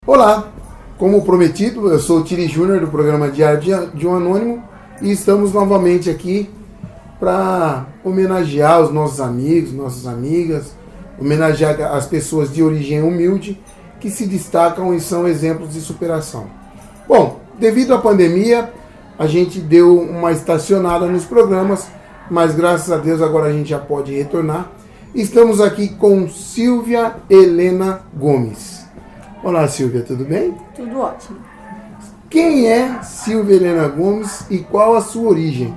Olá, como prometido, eu sou o Tiri Júnior do programa Diário de um Anônimo e estamos novamente aqui para homenagear os nossos amigos, nossas amigas, homenagear as pessoas de origem humilde que se destacam e são exemplos de superação. Bom, devido à pandemia, a gente deu uma estacionada nos programas, mas graças a Deus agora a gente já pode retornar. Estamos aqui com Silvia Helena Gomes. Olá, Silvia, tudo bem? Tudo ótimo. Quem é Silvia Helena Gomes e qual a sua origem?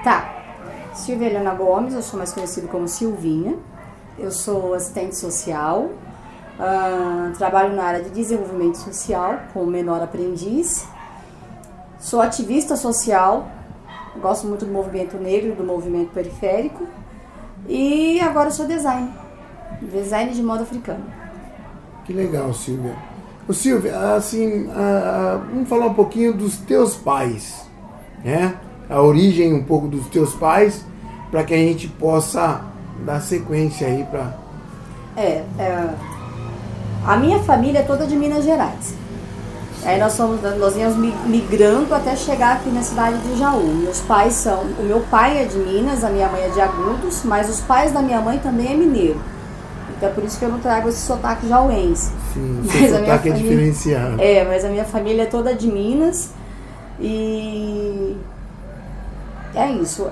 Tá. Silvia Helena Gomes, eu sou mais conhecida como Silvinha. Eu sou assistente social, trabalho na área de desenvolvimento social como menor aprendiz. Sou ativista social, gosto muito do movimento negro, do movimento periférico. E agora eu sou designer de moda africana. Que legal, Silvia. Ô, Silvia, assim, vamos falar um pouquinho dos teus pais, né? A origem um pouco dos teus pais, para que a gente possa dar sequência aí para... A minha família é toda de Minas Gerais. Aí nós íamos migrando até chegar aqui na cidade de Jaú. O meu pai é de Minas, a minha mãe é de Agudos, mas os pais da minha mãe também é mineiro. Então é por isso que eu não trago esse sotaque jauense. Sim, o seu sotaque é diferenciado. Mas a minha família é toda de Minas. E é isso.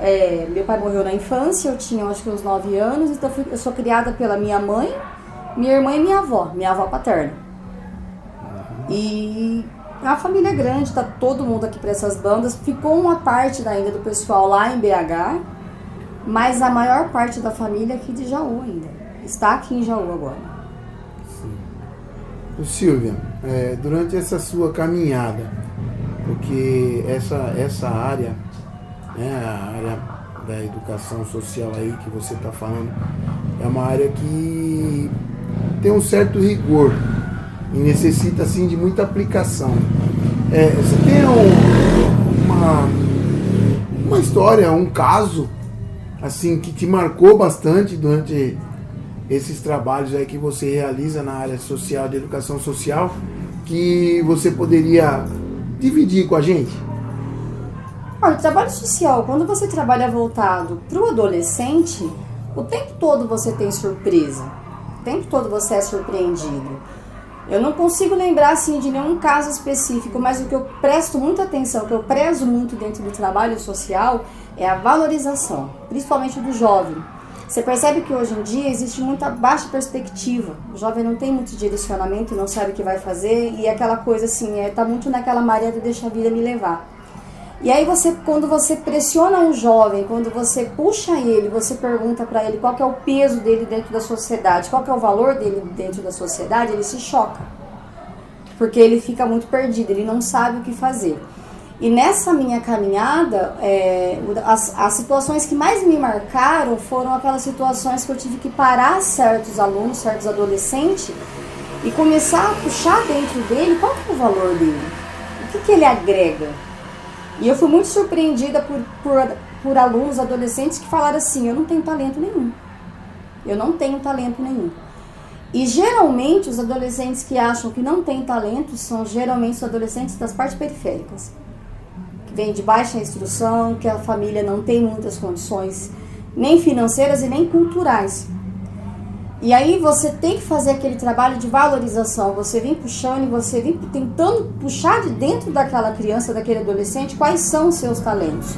Meu pai morreu na infância, eu tinha acho que uns 9 anos, então eu sou criada pela minha mãe, minha irmã e minha avó paterna. E a família é grande, tá todo mundo aqui para essas bandas. Ficou uma parte ainda do pessoal lá em BH, mas a maior parte da família é aqui de Jaú ainda. Está aqui em Jaú agora. Sim. Silvia, durante essa sua caminhada, porque essa área, né, a área da educação social aí que você está falando, é uma área que tem um certo rigor e necessita assim de muita aplicação. Você tem uma história, um caso assim que te marcou bastante durante esses trabalhos aí que você realiza na área social, de educação social, que você poderia dividir com a gente? Olha, o trabalho social, quando você trabalha voltado para o adolescente, o tempo todo você tem surpresa, o tempo todo você é surpreendido. Eu não consigo lembrar assim, de nenhum caso específico, mas o que eu presto muita atenção, o que eu prezo muito dentro do trabalho social é a valorização, principalmente do jovem. Você percebe que hoje em dia existe muita baixa perspectiva. O jovem não tem muito direcionamento, não sabe o que vai fazer e aquela coisa assim, tá muito naquela maré de deixa a vida me levar. E aí quando você pressiona um jovem, quando você puxa ele, você pergunta para ele qual que é o peso dele dentro da sociedade, qual que é o valor dele dentro da sociedade, ele se choca. Porque ele fica muito perdido, ele não sabe o que fazer. E nessa minha caminhada, as situações que mais me marcaram foram aquelas situações que eu tive que parar certos alunos, certos adolescentes e começar a puxar dentro dele qual que é o valor dele, o que ele agrega. E eu fui muito surpreendida por alunos, adolescentes que falaram assim, eu não tenho talento nenhum. Eu não tenho talento nenhum. E geralmente os adolescentes que acham que não têm talento são geralmente os adolescentes das partes periféricas. Vem de baixa instrução, que a família não tem muitas condições, nem financeiras e nem culturais. E aí você tem que fazer aquele trabalho de valorização, você vem puxando e você vem tentando puxar de dentro daquela criança, daquele adolescente, quais são os seus talentos.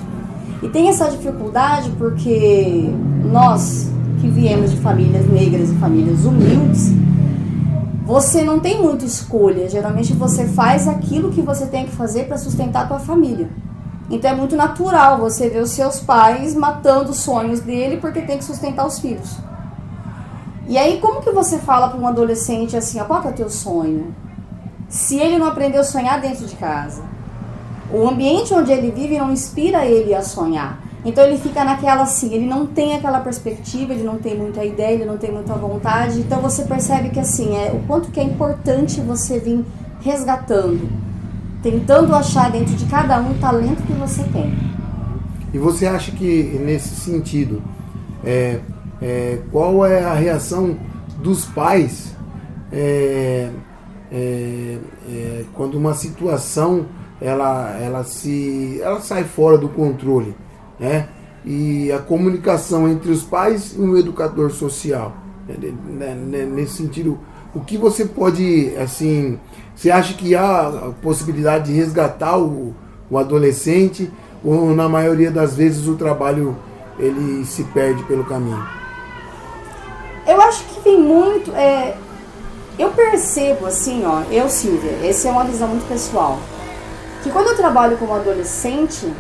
E tem essa dificuldade porque nós, que viemos de famílias negras e famílias humildes, você não tem muita escolha, geralmente você faz aquilo que você tem que fazer para sustentar a tua família. Então é muito natural você ver os seus pais matando os sonhos dele porque tem que sustentar os filhos. E aí como que você fala para um adolescente assim, qual que é o teu sonho? Se ele não aprendeu a sonhar dentro de casa. O ambiente onde ele vive não inspira ele a sonhar. Então ele fica naquela assim, ele não tem aquela perspectiva, ele não tem muita ideia, ele não tem muita vontade. Então você percebe que assim, o quanto que é importante você vir resgatando, tentando achar dentro de cada um o talento que você tem. E você acha que nesse sentido, qual é a reação dos pais quando uma situação ela sai fora do controle, né? E a comunicação entre os pais e o educador social, nesse sentido, o que você pode, assim, você acha que há a possibilidade de resgatar o adolescente, ou na maioria das vezes o trabalho ele se perde pelo caminho? Eu acho que vem muito, eu percebo assim, eu, Silvia, essa é uma visão muito pessoal, que quando eu trabalho como adolescente,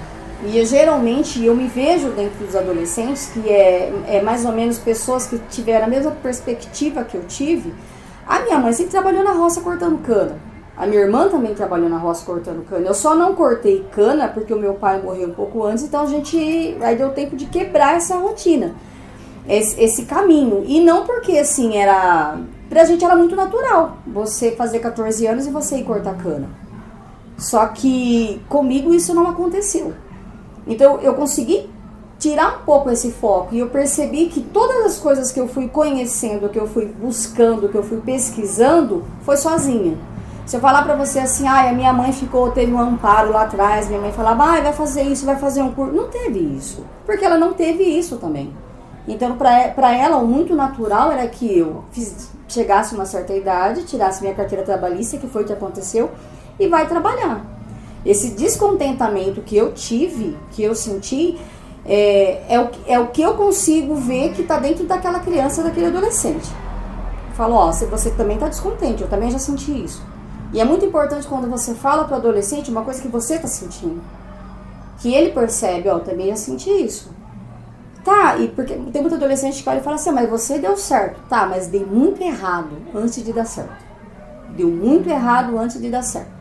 e geralmente eu me vejo dentro dos adolescentes, que é mais ou menos pessoas que tiveram a mesma perspectiva que eu tive. A minha mãe sempre trabalhou na roça cortando cana. A minha irmã também trabalhou na roça cortando cana. Eu só não cortei cana porque o meu pai morreu um pouco antes, então aí deu tempo de quebrar essa rotina, esse caminho. E não porque assim, pra gente era muito natural você fazer 14 anos e você ir cortar cana. Só que comigo isso não aconteceu. Então eu consegui tirar um pouco esse foco e eu percebi que todas as coisas que eu fui conhecendo, que eu fui buscando, que eu fui pesquisando, foi sozinha. Se eu falar pra você assim, a minha mãe teve um amparo lá atrás, minha mãe falava, vai fazer isso, vai fazer um curso. Não teve isso, porque ela não teve isso também. Então pra ela o muito natural era que eu chegasse a uma certa idade, tirasse minha carteira trabalhista, que foi o que aconteceu, e vai trabalhar. Esse descontentamento que eu tive, que eu senti, é o que eu consigo ver que está dentro daquela criança, daquele adolescente. Eu falo, você também está descontente, eu também já senti isso. E é muito importante quando você fala para o adolescente uma coisa que você está sentindo. Que ele percebe, eu também já senti isso. Tá, e porque tem muito adolescente que olha e fala assim, mas você deu certo. Tá, mas dei muito errado antes de dar certo. Deu muito errado antes de dar certo.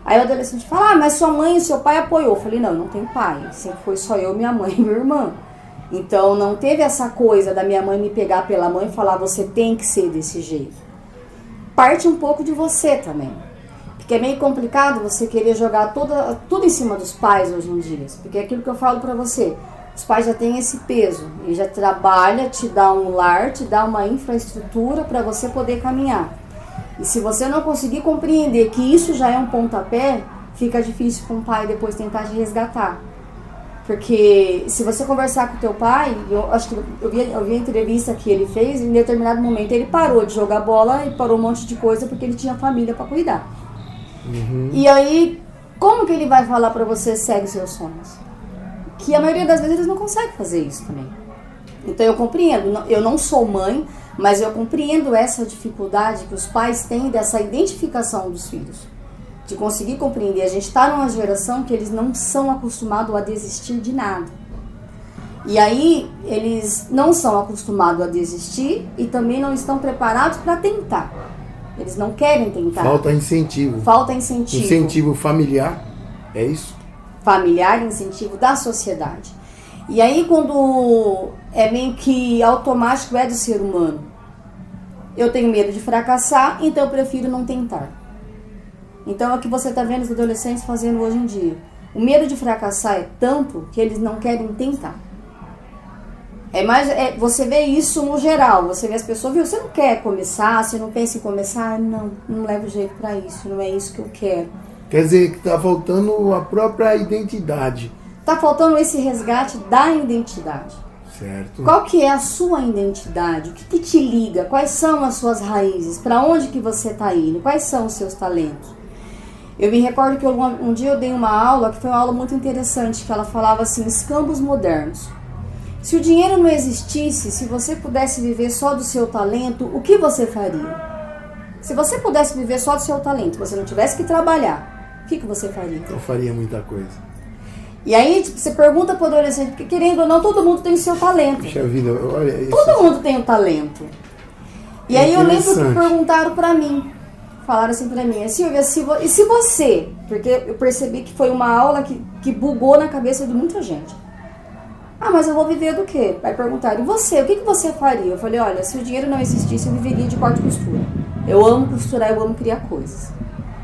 Aí o adolescente fala, mas sua mãe e seu pai apoiou. Eu falei, não tem pai. Sempre foi só eu, minha mãe e minha irmã. Então não teve essa coisa da minha mãe me pegar pela mão e falar, você tem que ser desse jeito. Parte um pouco de você também. Porque é meio complicado você querer jogar tudo em cima dos pais hoje em dia. Porque é aquilo que eu falo pra você. Os pais já têm esse peso. Ele já trabalha, te dá um lar, te dá uma infraestrutura para você poder caminhar. E se você não conseguir compreender que isso já é um pontapé, fica difícil com o pai depois tentar te resgatar. Porque se você conversar com o teu pai, eu acho que eu vi a entrevista que ele fez, em determinado momento ele parou de jogar bola e parou um monte de coisa porque ele tinha família para cuidar. Uhum. E aí, como que ele vai falar para você, segue seus sonhos? Que a maioria das vezes eles não conseguem fazer isso também. Então eu compreendo, eu não sou mãe, mas eu compreendo essa dificuldade que os pais têm dessa identificação dos filhos. De conseguir compreender. A gente está numa geração que eles não são acostumados a desistir de nada. E aí, eles não são acostumados a desistir e também não estão preparados para tentar. Eles não querem tentar. Falta incentivo. Falta incentivo. Incentivo familiar, é isso? Familiar, incentivo da sociedade. E aí, quando é meio que automático, é do ser humano. Eu tenho medo de fracassar, então eu prefiro não tentar. Então é o que você está vendo os adolescentes fazendo hoje em dia. O medo de fracassar é tanto que eles não querem tentar. Você vê isso no geral, você vê as pessoas, viu, você não quer começar, você não pensa em começar, não levo jeito para isso, não é isso que eu quero. Quer dizer que está faltando a própria identidade. Está faltando esse resgate da identidade. Certo. Qual que é a sua identidade? O que te liga? Quais são as suas raízes? Para onde que você está indo? Quais são os seus talentos? Eu me recordo que um dia eu dei uma aula, que foi uma aula muito interessante, que ela falava assim, escambos modernos. Se o dinheiro não existisse, se você pudesse viver só do seu talento, o que você faria? Se você pudesse viver só do seu talento, você não tivesse que trabalhar, o que você faria? Eu faria muita coisa. E aí, você pergunta pro adolescente, porque querendo ou não, todo mundo tem o seu talento. Puxa vida, olha isso. Todo mundo tem um talento. E aí eu lembro que perguntaram pra mim, falaram assim pra mim, Silvia, e se você, porque eu percebi que foi uma aula que bugou na cabeça de muita gente. Mas eu vou viver do quê? Vai perguntar, e você, o que você faria? Eu falei, olha, se o dinheiro não existisse, eu viveria de corte e costura. Eu amo costurar, eu amo criar coisas.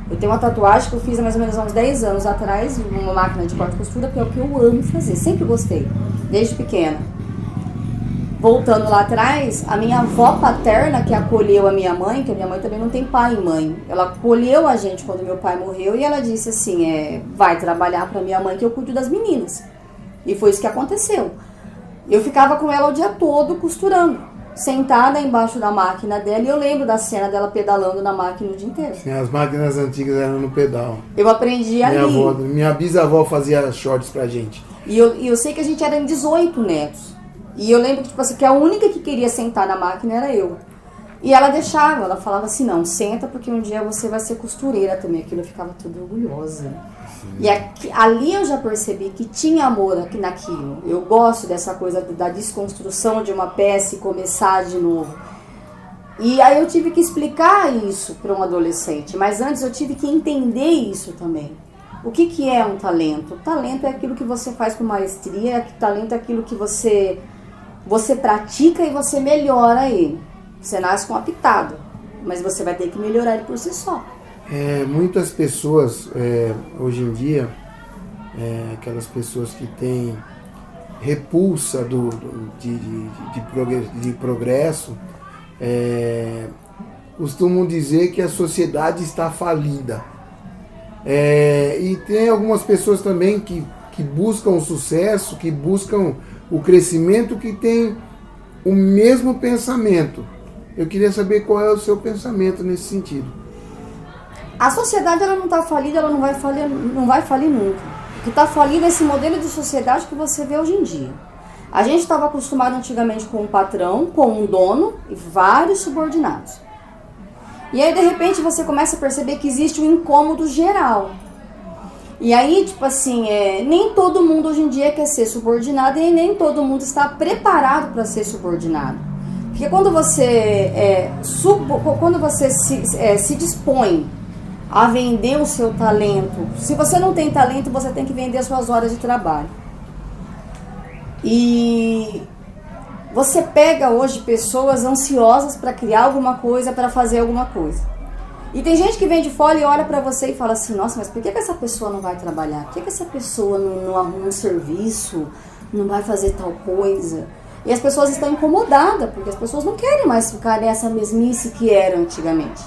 Eu tenho uma tatuagem que eu fiz há mais ou menos uns 10 anos atrás, numa máquina de corte e costura, porque é o que eu amo fazer, sempre gostei, desde pequena. voltando lá atrás, a minha avó paterna que acolheu a minha mãe, que a minha mãe também não tem pai e mãe, ela acolheu a gente quando meu pai morreu e ela disse assim, vai trabalhar para minha mãe que eu cuido das meninas. E foi isso que aconteceu. Eu ficava com ela o dia todo costurando, sentada embaixo da máquina dela, e eu lembro da cena dela pedalando na máquina o dia inteiro. Sim, as máquinas antigas eram no pedal. Eu aprendi ali. Minha bisavó fazia shorts pra gente. E eu sei que a gente era em 18 netos. E eu lembro que, tipo assim, que a única que queria sentar na máquina era eu. E ela deixava, ela falava assim, não, senta porque um dia você vai ser costureira também. Aquilo eu ficava toda orgulhosa. Sim. E ali eu já percebi que tinha amor naquilo. Eu gosto dessa coisa da desconstrução de uma peça e começar de novo. E aí eu tive que explicar isso para um adolescente. Mas antes eu tive que entender isso também. O que é um talento? O talento é aquilo que você faz com maestria. O talento é aquilo que você pratica e você melhora ele. Você nasce com uma pitada, mas você vai ter que melhorar ele por si só. Muitas pessoas, hoje em dia, aquelas pessoas que têm repulsa de progresso, costumam dizer que a sociedade está falida. E tem algumas pessoas também que buscam o sucesso, que buscam o crescimento, que têm o mesmo pensamento. Eu queria saber qual é o seu pensamento nesse sentido. A sociedade ela não está falida, ela não vai falir nunca. O que está falido é esse modelo de sociedade que você vê hoje em dia. A gente estava acostumado antigamente com um patrão, com um dono e vários subordinados. E aí de repente você começa a perceber que existe um incômodo geral. E aí, tipo assim, nem todo mundo hoje em dia quer ser subordinado e nem todo mundo está preparado para ser subordinado. Porque quando você, se dispõe a vender o seu talento, se você não tem talento, você tem que vender as suas horas de trabalho. E você pega hoje pessoas ansiosas para criar alguma coisa, para fazer alguma coisa. E tem gente que vem de fora e olha para você e fala assim, nossa, mas por que essa pessoa não vai trabalhar? Por que essa pessoa não arruma um serviço, não vai fazer tal coisa? E as pessoas estão incomodadas, porque as pessoas não querem mais ficar nessa mesmice que era antigamente.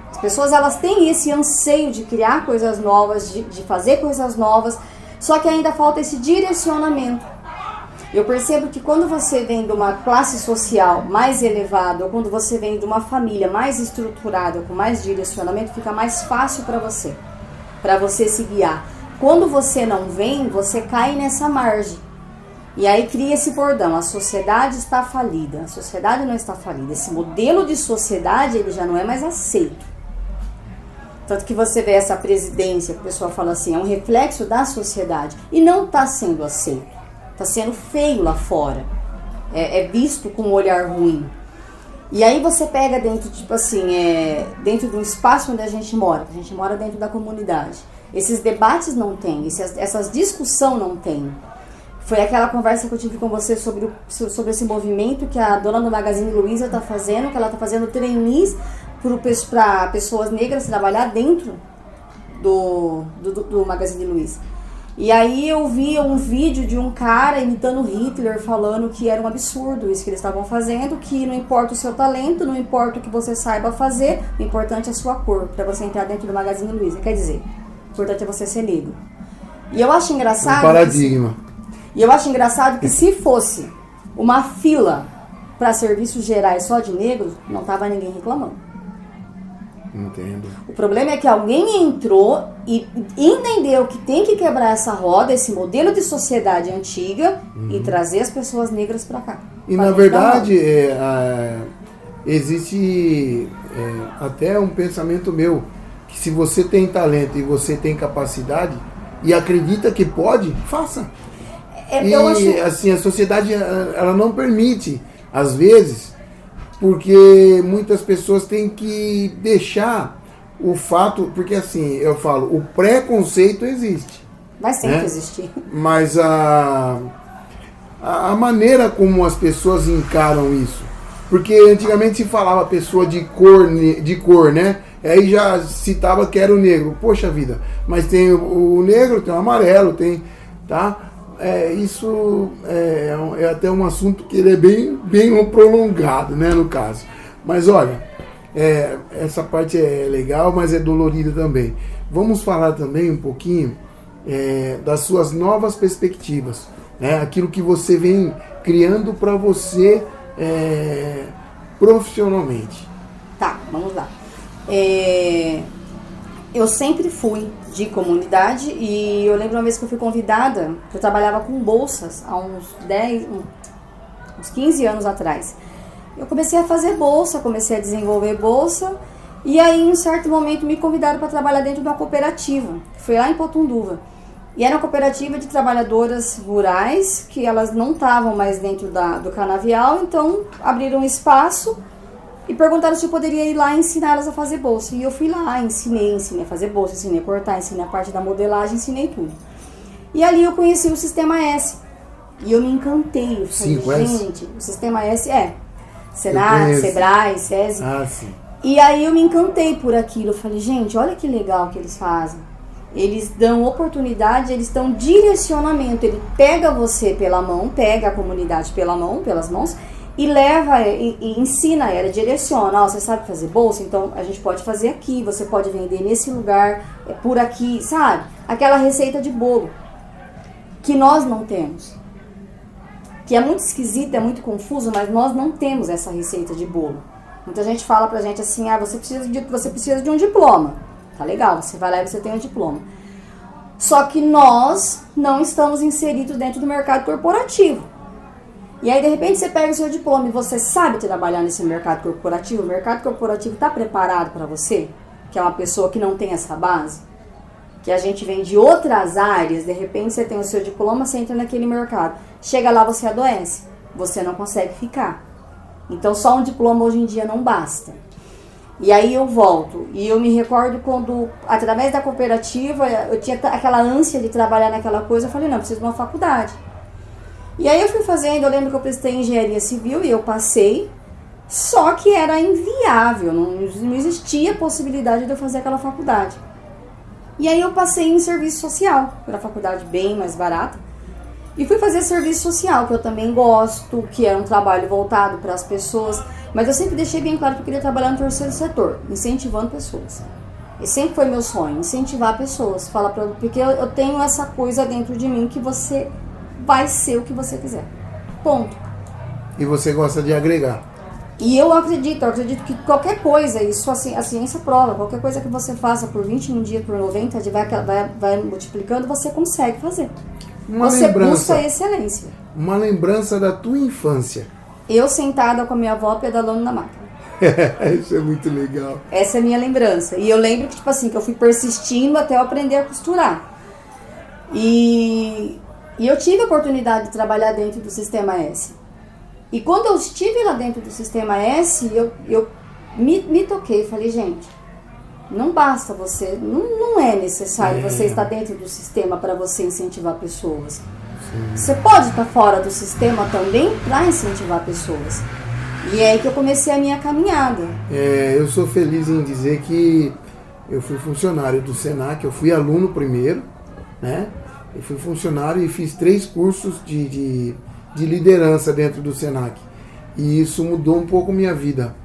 As pessoas elas têm esse anseio de criar coisas novas, de fazer coisas novas, só que ainda falta esse direcionamento. Eu percebo que quando você vem de uma classe social mais elevada, ou quando você vem de uma família mais estruturada, com mais direcionamento, fica mais fácil para você se guiar. Quando você não vem, você cai nessa margem. E aí cria esse bordão, a sociedade está falida. A sociedade não está falida. Esse modelo de sociedade, ele já não é mais aceito. Tanto que você vê essa presidência, que o pessoal fala assim, é um reflexo da sociedade. E não está sendo aceito. Está sendo feio lá fora. É visto com um olhar ruim. E aí você pega dentro, tipo assim, dentro de um espaço onde a gente mora dentro da comunidade. Esses debates não tem, essas discussões não tem. Foi aquela conversa que eu tive com você sobre esse movimento que a dona do Magazine Luiza está fazendo, que ela está fazendo trainees para pessoas negras trabalhar dentro do Magazine Luiza. E aí eu vi um vídeo de um cara imitando Hitler, falando que era um absurdo isso que eles estavam fazendo, que não importa o seu talento, não importa o que você saiba fazer, o importante é a sua cor, para você entrar dentro do Magazine Luiza. Quer dizer, o importante é você ser negro. E eu acho engraçado... Um paradigma. E eu acho engraçado que se fosse uma fila para serviços gerais só de negros, não tava ninguém reclamando. Entendo. O problema é que alguém entrou e entendeu que tem que quebrar essa roda, esse modelo de sociedade antiga e trazer as pessoas negras para cá. E na verdade, existe até um pensamento meu, que se você tem talento e você tem capacidade e acredita que pode, faça. Assim, a sociedade ela não permite, às vezes, porque muitas pessoas têm que deixar o fato, porque assim, eu falo, o preconceito existe. Vai sempre existir. Mas a maneira como as pessoas encaram isso, porque antigamente se falava pessoa de cor, né? Aí já citava que era o negro. Poxa vida, mas tem o negro, tem o amarelo, tem, tá? isso é até um assunto que ele é bem prolongado, né, no caso. Mas olha, essa parte é legal, mas é dolorida também. Vamos falar também um pouquinho das suas novas perspectivas, né? Aquilo que você vem criando para você profissionalmente. Tá, vamos lá. Eu sempre fui de comunidade e eu lembro uma vez que eu fui convidada, que eu trabalhava com bolsas há uns 15 anos atrás. Eu comecei a fazer bolsa, comecei a desenvolver bolsa e aí em um certo momento me convidaram para trabalhar dentro de uma cooperativa, que foi lá em Potunduva. E era uma cooperativa de trabalhadoras rurais, que elas não estavam mais dentro do canavial, então abriram um espaço e perguntaram se eu poderia ir lá ensinar elas a fazer bolsa. E eu fui lá, ensinei a fazer bolsa, ensinei a cortar, ensinei a parte da modelagem, ensinei tudo. E ali eu conheci o Sistema S. E eu me encantei. Eu falei, gente, o Sistema S Senac, Sebrae, SESI. Ah, sim. E aí eu me encantei por aquilo. Eu falei, gente, olha que legal que eles fazem. Eles dão oportunidade, eles dão direcionamento. Ele pega você pela mão, pega a comunidade pelas mãos e leva e ensina ela, direciona. Você sabe fazer bolsa? Então a gente pode fazer aqui, você pode vender nesse lugar, por aqui, sabe? Aquela receita de bolo que nós não temos. Que é muito esquisita, é muito confuso, mas nós não temos essa receita de bolo. Muita gente fala pra gente assim, você precisa de um diploma. Tá legal, você vai lá e você tem um diploma. Só que nós não estamos inseridos dentro do mercado corporativo. E aí, de repente, você pega o seu diploma e você sabe trabalhar nesse mercado corporativo. O mercado corporativo está preparado para você? Que é uma pessoa que não tem essa base? Que a gente vem de outras áreas, de repente você tem o seu diploma, você entra naquele mercado. Chega lá, você adoece. Você não consegue ficar. Então, só um diploma hoje em dia não basta. E aí eu volto, e eu me recordo quando, através da cooperativa, eu tinha aquela ânsia de trabalhar naquela coisa, eu falei, não, eu preciso de uma faculdade. E aí eu fui fazendo, eu lembro que eu prestei engenharia civil e eu passei, só que era inviável, não existia possibilidade de eu fazer aquela faculdade. E aí eu passei em serviço social, era uma faculdade bem mais barata, e fui fazer serviço social, que eu também gosto, que era um trabalho voltado para as pessoas, mas eu sempre deixei bem claro que eu queria trabalhar no terceiro setor, incentivando pessoas. E sempre foi meu sonho, incentivar pessoas, porque eu tenho essa coisa dentro de mim que você vai ser o que você quiser. Ponto. E você gosta de agregar. E eu acredito que qualquer coisa, isso assim, a ciência prova, qualquer coisa que você faça por 21 dias, por 90, vai multiplicando, você consegue fazer. Você busca excelência. Uma lembrança da tua infância. Eu sentada com a minha avó pedalando na máquina. Isso é muito legal. Essa é a minha lembrança. E eu lembro que, que eu fui persistindo até eu aprender a costurar. E eu tive a oportunidade de trabalhar dentro do Sistema S. E quando eu estive lá dentro do Sistema S, eu me toquei e falei, gente, não basta você, não é necessário você estar dentro do sistema para você incentivar pessoas. Sim. Você pode estar fora do sistema também para incentivar pessoas. E é aí que eu comecei a minha caminhada. Eu sou feliz em dizer que eu fui funcionário do Senac, eu fui aluno primeiro, né? Eu fui funcionário e fiz 3 cursos de liderança dentro do Senac. E isso mudou um pouco minha vida.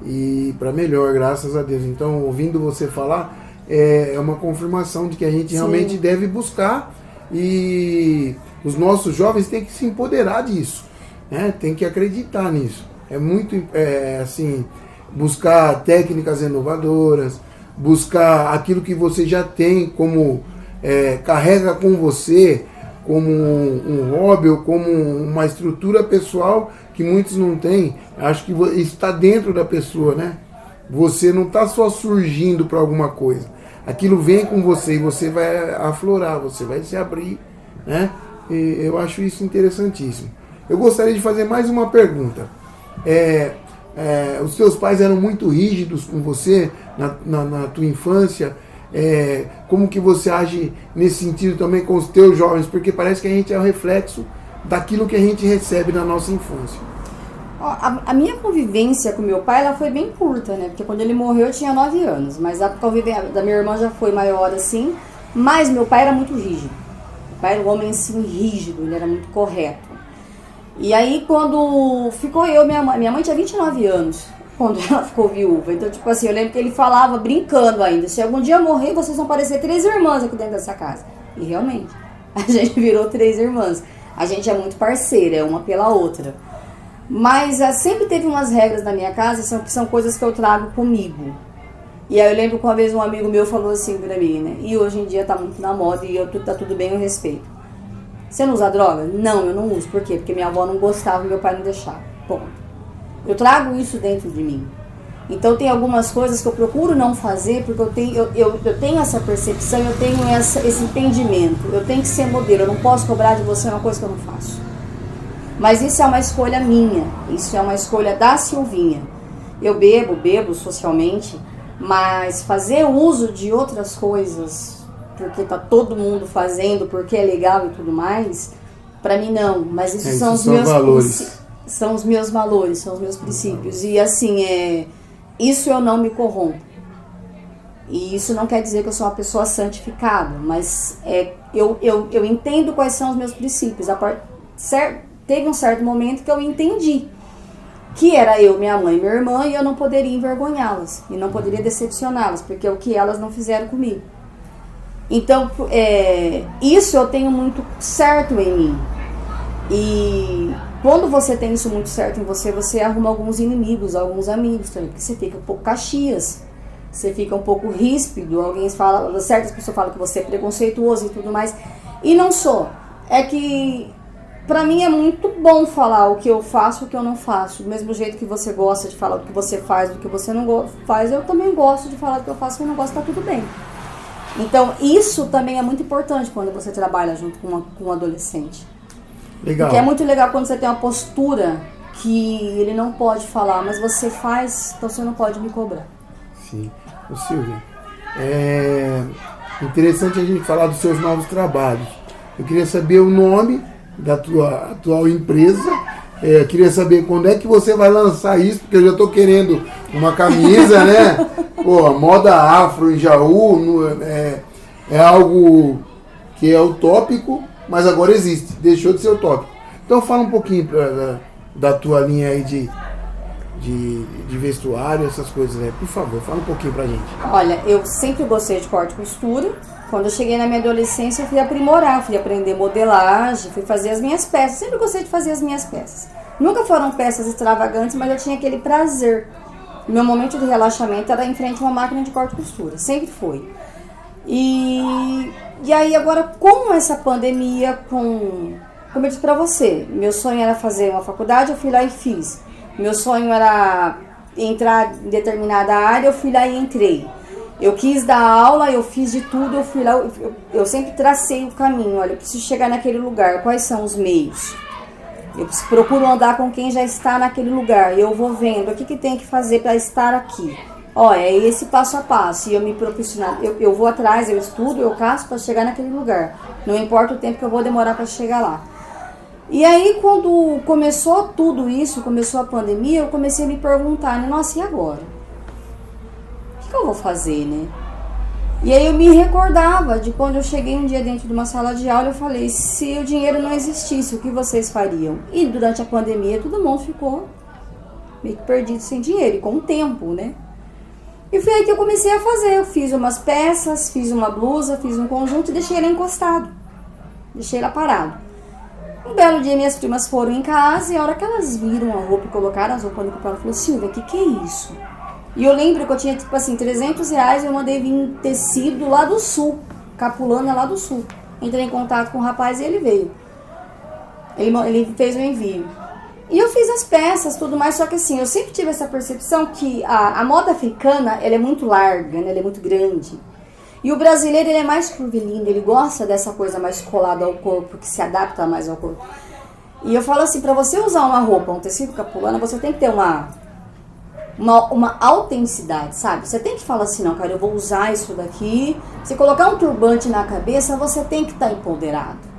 E para melhor, graças a Deus. Então, ouvindo você falar, é uma confirmação de que a gente realmente deve buscar. E os nossos jovens têm que se empoderar disso, né? Tem que acreditar nisso. É muito, assim, buscar técnicas inovadoras, buscar aquilo que você já tem como... carrega com você como um hobby ou como uma estrutura pessoal que muitos não têm. Acho que isso está dentro da pessoa, né? Você não está só surgindo para alguma coisa. Aquilo vem com você e você vai aflorar, você vai se abrir, né? E eu acho isso interessantíssimo. Eu gostaria de fazer mais uma pergunta. Os seus pais eram muito rígidos com você na tua infância? Como que você age nesse sentido também com os teus jovens? Porque parece que a gente é o reflexo daquilo que a gente recebe na nossa infância. A minha convivência com meu pai, ela foi bem curta, né? Porque quando ele morreu eu tinha 9 anos, mas a convivência da minha irmã já foi maior assim, mas meu pai era muito rígido. pai era um homem assim rígido, ele era muito correto. E aí quando ficou eu, minha mãe tinha 29 anos quando ela ficou viúva. Então, tipo assim, eu lembro que ele falava brincando ainda, se algum dia eu morrer, vocês vão parecer 3 irmãs aqui dentro dessa casa. E realmente, a gente virou 3 irmãs. A gente é muito parceira, uma pela outra. Mas sempre teve umas regras na minha casa que são coisas que eu trago comigo. E aí eu lembro que uma vez um amigo meu falou assim pra mim, né? E hoje em dia tá muito na moda e tá tudo bem, eu respeito. Você não usa droga? Não, eu não uso. Por quê? Porque minha avó não gostava e meu pai não deixava. Ponto. Eu trago isso dentro de mim. Então tem algumas coisas que eu procuro não fazer porque eu tenho essa percepção, eu tenho esse entendimento. Eu tenho que ser modelo, eu não posso cobrar de você uma coisa que eu não faço. Mas isso é uma escolha minha, isso é uma escolha da Silvinha. Eu bebo socialmente, mas fazer uso de outras coisas, porque tá todo mundo fazendo, porque é legal e tudo mais, pra mim não. Mas isso são os meus valores. São os meus valores, são os meus princípios. E assim, isso eu não me corrompo. E isso não quer dizer que eu sou uma pessoa santificada, mas eu entendo quais são os meus princípios. Teve um certo momento que eu entendi que era eu, minha mãe e minha irmã, e eu não poderia envergonhá-las, e não poderia decepcioná-las, porque é o que elas não fizeram comigo. Então, isso eu tenho muito certo em mim. E quando você tem isso muito certo em você, você arruma alguns inimigos, alguns amigos também, porque você fica um pouco caxias, você fica um pouco ríspido, certas pessoas falam que você é preconceituoso e tudo mais, e não sou. É que pra mim é muito bom falar o que eu faço e o que eu não faço. Do mesmo jeito que você gosta de falar o que você faz, do que você não faz, eu também gosto de falar o que eu faço e o que eu não gosto, tá tudo bem. Então isso também é muito importante quando você trabalha junto com um adolescente. Legal. Porque é muito legal quando você tem uma postura que ele não pode falar, mas você faz, então você não pode me cobrar. Sim. Ô Silvia, é interessante a gente falar dos seus novos trabalhos. Eu queria saber o nome da tua atual empresa. Queria saber quando é que você vai lançar isso, porque eu já estou querendo uma camisa, né? Pô, moda afro em Jaú é algo que é utópico, mas agora existe, deixou de ser utópico. Então fala um pouquinho da tua linha aí de vestuário, essas coisas aí. Por favor, fala um pouquinho pra gente. Olha, eu sempre gostei de corte e costura. Quando eu cheguei na minha adolescência, eu fui aprimorar, fui aprender modelagem, fui fazer as minhas peças. Sempre gostei de fazer as minhas peças. Nunca foram peças extravagantes, mas eu tinha aquele prazer. Meu momento de relaxamento era em frente a uma máquina de corte e costura. Sempre foi. E aí agora, com essa pandemia, como eu disse pra você, meu sonho era fazer uma faculdade, eu fui lá e fiz. Meu sonho era entrar em determinada área, eu fui lá e entrei. Eu quis dar aula, eu fiz de tudo, eu fui lá, eu sempre tracei o caminho. Olha, eu preciso chegar naquele lugar, quais são os meios? Eu procuro andar com quem já está naquele lugar, eu vou vendo o que tem que fazer para estar aqui. Ó, é esse passo a passo, e eu me proporcionar, eu vou atrás, eu estudo, eu caço para chegar naquele lugar. Não importa o tempo que eu vou demorar para chegar lá. E aí, quando começou tudo isso, começou a pandemia, eu comecei a me perguntar, né? Nossa, e agora? O que eu vou fazer, né? E aí eu me recordava de quando eu cheguei um dia dentro de uma sala de aula, eu falei, se o dinheiro não existisse, o que vocês fariam? E durante a pandemia, todo mundo ficou meio que perdido sem dinheiro, e com o tempo, né? E foi aí que eu comecei a fazer. Eu fiz umas peças, fiz uma blusa, fiz um conjunto e deixei ele encostado. Deixei ele parado. Um belo dia minhas primas foram em casa e a hora que elas viram a roupa e colocaram as roupas no papel, falou, Silvia, o que é isso? E eu lembro que eu tinha, tipo assim, R$300 e eu mandei vir tecido lá do sul, Capulana lá do sul. Entrei em contato com o rapaz e ele veio. Ele fez o envio. E eu fiz as peças, tudo mais, só que assim, eu sempre tive essa percepção que a moda africana, ela é muito larga, né? Ela é muito grande. E o brasileiro, ele é mais curvilíneo, ele gosta dessa coisa mais colada ao corpo, que se adapta mais ao corpo. E eu falo assim, pra você usar uma roupa, um tecido capulana, você tem que ter uma autenticidade, sabe? Você tem que falar assim, não, cara, eu vou usar isso daqui. Você colocar um turbante na cabeça, você tem que estar empoderado.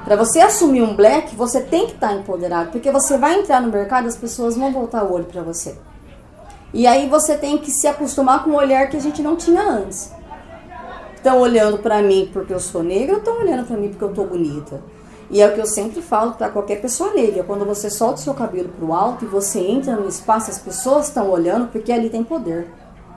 Para você assumir um black, você tem que estar empoderado, porque você vai entrar no mercado, as pessoas vão voltar o olho para você. E aí você tem que se acostumar com um olhar que a gente não tinha antes. estão olhando pra mim porque eu sou negra ou estão olhando pra mim porque eu tô bonita? E é o que eu sempre falo pra qualquer pessoa negra. Quando você solta o seu cabelo pro alto e você entra no espaço, as pessoas estão olhando porque ali tem poder.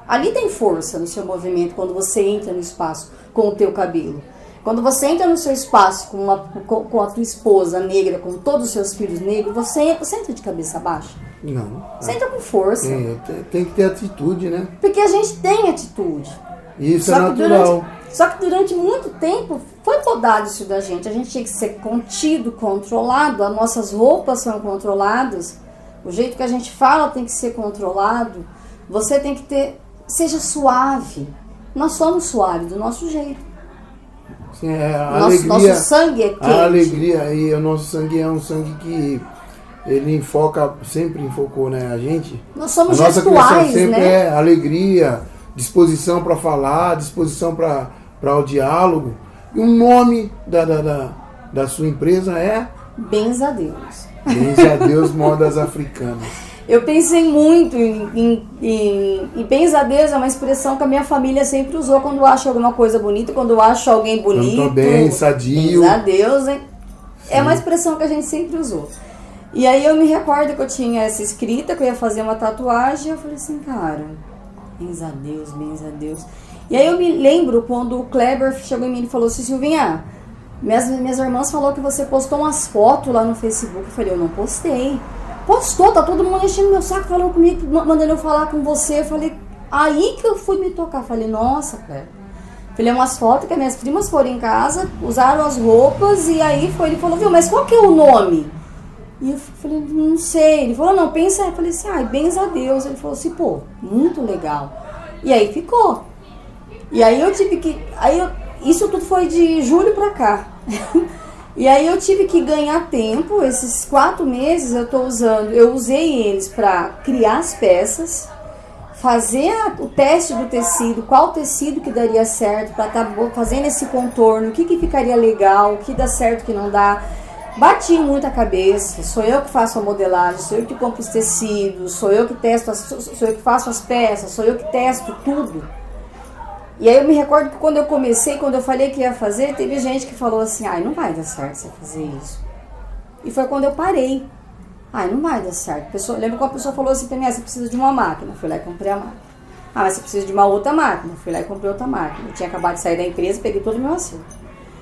Ali tem força no seu movimento quando você entra no espaço com o teu cabelo. Quando você entra no seu espaço com a tua esposa negra, com todos os seus filhos negros, você entra de cabeça baixa? Não. Você entra com força. Tem que ter atitude, né? Porque a gente tem atitude. Isso é natural. Só que durante muito tempo foi podado isso da gente. A gente tinha que ser contido, controlado. As nossas roupas são controladas. O jeito que a gente fala tem que ser controlado. Você tem que ter... Seja suave. Nós somos suaves do nosso jeito. Sim, alegria, nosso sangue é quente. A alegria, e o nosso sangue é um sangue que ele sempre enfocou, né? A gente. Nós somos gestuais, gestuais, sempre né? É alegria, disposição para falar, disposição para o diálogo. E o nome da sua empresa é? Bens a Deus. Bens a Deus, modas africanas. Eu pensei muito em bens a Deus, é uma expressão que a minha família sempre usou quando acha alguma coisa bonita, quando acha alguém bonito. Cantou bem, sadio. Bens a Deus, hein? É uma expressão que a gente sempre usou. E aí eu me recordo que eu tinha essa escrita, que eu ia fazer uma tatuagem, e eu falei assim, cara, bens a Deus, bens a Deus. E aí eu me lembro quando o Kleber chegou em mim e falou assim, Silvinha, minhas irmãs falaram que você postou umas fotos lá no Facebook. Eu falei, eu não postei. Postou, tá todo mundo enchendo meu saco, falando comigo, mandando eu falar com você. Eu falei, aí que eu fui me tocar. Falei, nossa, Kleber. Falei, umas fotos que as minhas primas foram em casa, usaram as roupas, e aí ele falou, viu, mas qual que é o nome? E eu falei, não sei. Ele falou, não, pensa aí. Eu falei assim, ai, bens a Deus. Ele falou assim, pô, muito legal. E aí ficou. E aí eu tive que... isso tudo foi de julho pra cá. E aí eu tive que ganhar tempo. Esses 4 meses eu usei eles pra criar as peças, fazer o teste do tecido, qual tecido que daria certo, pra estar fazendo esse contorno, o que ficaria legal, o que dá certo, o que não dá. Bati muito a cabeça, sou eu que faço a modelagem, sou eu que compro os tecidos, sou eu que testo, sou eu que faço as peças, sou eu que testo tudo. E aí eu me recordo que quando eu comecei, quando eu falei que ia fazer, teve gente que falou assim, ai, não vai dar certo você fazer isso. E foi quando eu parei. Ai, não vai dar certo. Lembro que uma pessoa falou assim pra mim, você precisa de uma máquina. Eu fui lá e comprei a máquina. Ah, mas você precisa de uma outra máquina. Eu fui lá e comprei outra máquina. Eu tinha acabado de sair da empresa, peguei todo o meu acerto.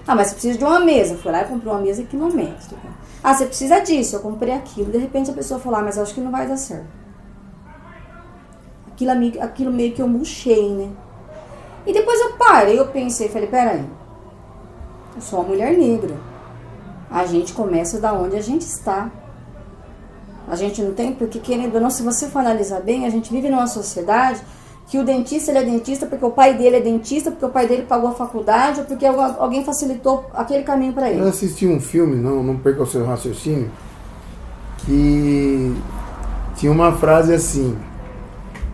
Ah, mas você precisa de uma mesa. Eu fui lá e comprei uma mesa quilométrica. Ah, você precisa disso. Eu comprei aquilo. De repente a pessoa falou, ah, mas eu acho que não vai dar certo. Aquilo meio que eu murchei, né? E depois eu parei, eu pensei, falei, peraí, eu sou uma mulher negra. A gente começa da onde a gente está. A gente não tem, porque querendo ou não, se você for analisar bem, a gente vive numa sociedade que o dentista, ele é dentista porque o pai dele é dentista, porque o pai dele pagou a faculdade, ou porque alguém facilitou aquele caminho para ele. Eu assisti um filme, não perca o seu raciocínio, que tinha uma frase assim,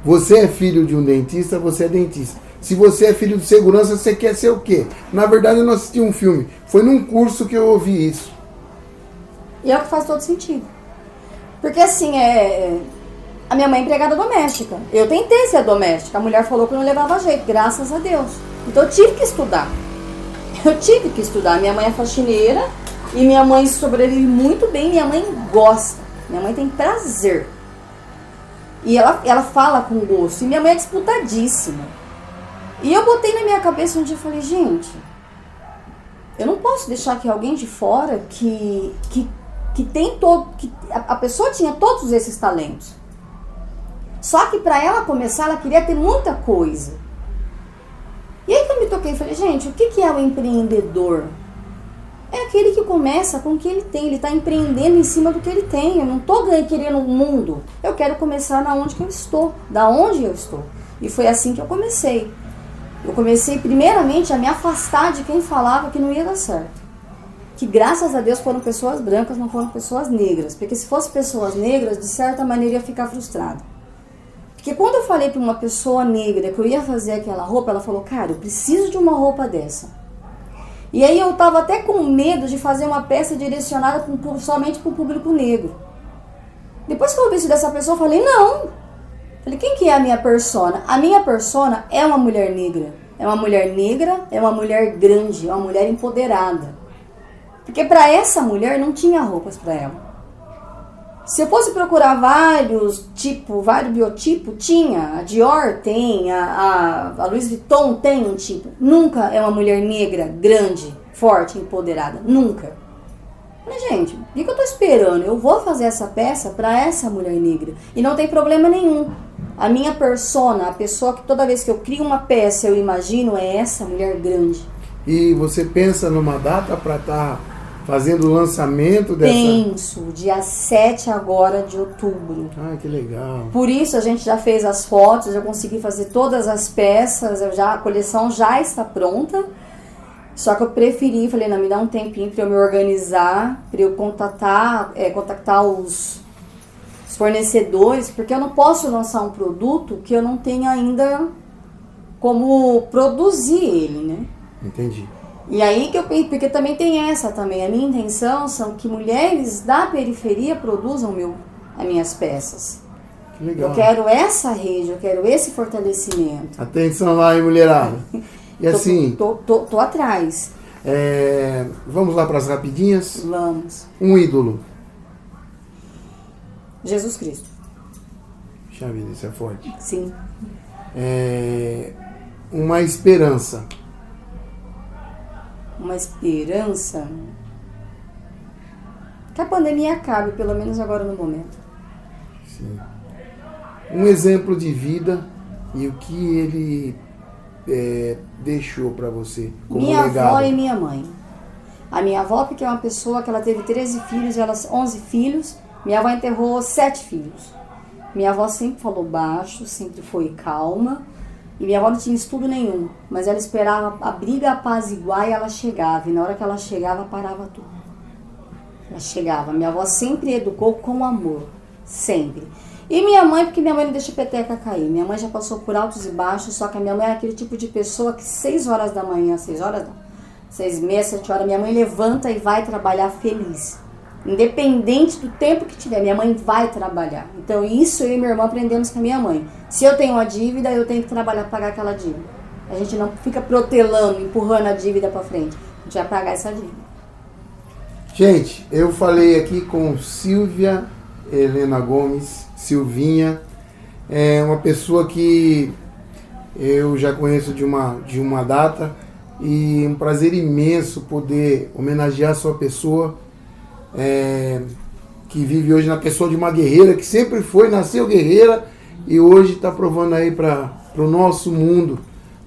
você é filho de um dentista, você é dentista. Se você é filho de segurança, você quer ser o quê? Na verdade, eu não assisti um filme. Foi num curso que eu ouvi isso. E é o que faz todo sentido. Porque assim, a minha mãe é empregada doméstica. Eu tentei ser doméstica. A mulher falou que não levava jeito, graças a Deus. Então eu tive que estudar. Minha mãe é faxineira e minha mãe sobrevive muito bem. Minha mãe gosta. Minha mãe tem prazer. E ela fala com gosto. E minha mãe é disputadíssima. E eu botei na minha cabeça um dia e falei, gente, eu não posso deixar que alguém de fora que tem a pessoa tinha todos esses talentos. Só que para ela começar, ela queria ter muita coisa. E aí que eu me toquei e falei, gente, o que é o empreendedor? É aquele que começa com o que ele tem, ele está empreendendo em cima do que ele tem. Eu não estou querendo um mundo, eu quero começar da onde eu estou. E foi assim que eu comecei. Eu comecei primeiramente a me afastar de quem falava que não ia dar certo. Que graças a Deus foram pessoas brancas, não foram pessoas negras. Porque se fossem pessoas negras, de certa maneira ia ficar frustrada. Porque quando eu falei para uma pessoa negra que eu ia fazer aquela roupa, ela falou, cara, eu preciso de uma roupa dessa. E aí eu tava até com medo de fazer uma peça direcionada somente para o público negro. Depois que eu ouvi isso dessa pessoa, eu falei, não. Falei, quem que é a minha persona? A minha persona é uma mulher negra. é uma mulher negra, é uma mulher grande, é uma mulher empoderada. Porque para essa mulher não tinha roupas para ela. Se eu fosse procurar vários biotipos, tinha. A Dior tem, a Louis Vuitton tem um tipo. Nunca é uma mulher negra, grande, forte, empoderada. Nunca. Mas, gente, o que eu tô esperando? Eu vou fazer essa peça para essa mulher negra. E não tem problema nenhum. A minha persona, a pessoa que toda vez que eu crio uma peça eu imagino, é essa mulher grande. E você pensa numa data para estar fazendo o lançamento dessa... Penso, dia 7 agora de outubro. Ah, que legal. Por isso a gente já fez as fotos, já consegui fazer todas as peças, a coleção já está pronta. Só que eu preferi, falei, não, me dá um tempinho para eu me organizar, para eu contactar os fornecedores, porque eu não posso lançar um produto que eu não tenha ainda como produzir ele, né? Entendi. E aí que eu penso, porque também tem essa também, a minha intenção são que mulheres da periferia produzam as minhas peças. Que legal. Eu quero essa rede, eu quero esse fortalecimento. Atenção lá, hein, mulherada. E assim... Tô atrás. Vamos lá para as rapidinhas? Vamos. Um ídolo. Jesus Cristo. Puxa vida, isso é forte. Sim. Uma esperança. Uma esperança que a pandemia acabe, pelo menos agora no momento. Sim. Um exemplo de vida e o que ele deixou para você como minha legado. Avó e minha mãe. A minha avó, porque é uma pessoa que ela teve 13 filhos, ela 11 filhos. Minha avó enterrou 7 filhos. Minha avó sempre falou baixo, sempre foi calma. E minha avó não tinha estudo nenhum, mas ela esperava a briga apaziguar e ela chegava. E na hora que ela chegava, parava tudo. Ela chegava. Minha avó sempre educou com amor. Sempre. E minha mãe, porque minha mãe não deixa a peteca cair. Minha mãe já passou por altos e baixos, só que a minha mãe é aquele tipo de pessoa que 6 horas da manhã, 6 horas não, 6h30, 7 horas, minha mãe levanta e vai trabalhar feliz. Independente do tempo que tiver, minha mãe vai trabalhar. Então isso eu e minha irmã aprendemos com a minha mãe. Se eu tenho uma dívida, eu tenho que trabalhar para pagar aquela dívida. A gente não fica protelando, empurrando a dívida para frente. A gente vai pagar essa dívida. Gente, eu falei aqui com Silvia Helena Gomes, Silvinha. É uma pessoa que eu já conheço de uma data e um prazer imenso poder homenagear a sua pessoa. Que vive hoje na pessoa de uma guerreira, que sempre nasceu guerreira e hoje está provando aí para o nosso mundo,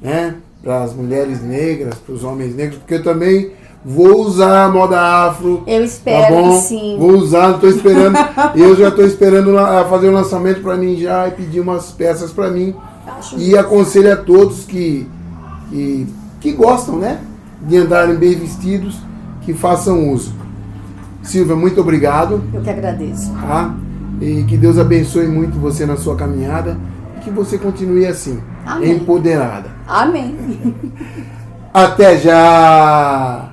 né? Para as mulheres negras, para os homens negros, porque eu também vou usar a moda afro. Eu espero, tá bom? que sim. Vou usar, estou esperando. Eu já estou esperando fazer o lançamento para mim já e pedir umas peças para mim. E aconselho a todos que gostam, né? De andarem bem vestidos, que façam uso. Silvia, muito obrigado. Eu que agradeço. Tá? E que Deus abençoe muito você na sua caminhada e que você continue assim, amém, empoderada. Amém. Até já!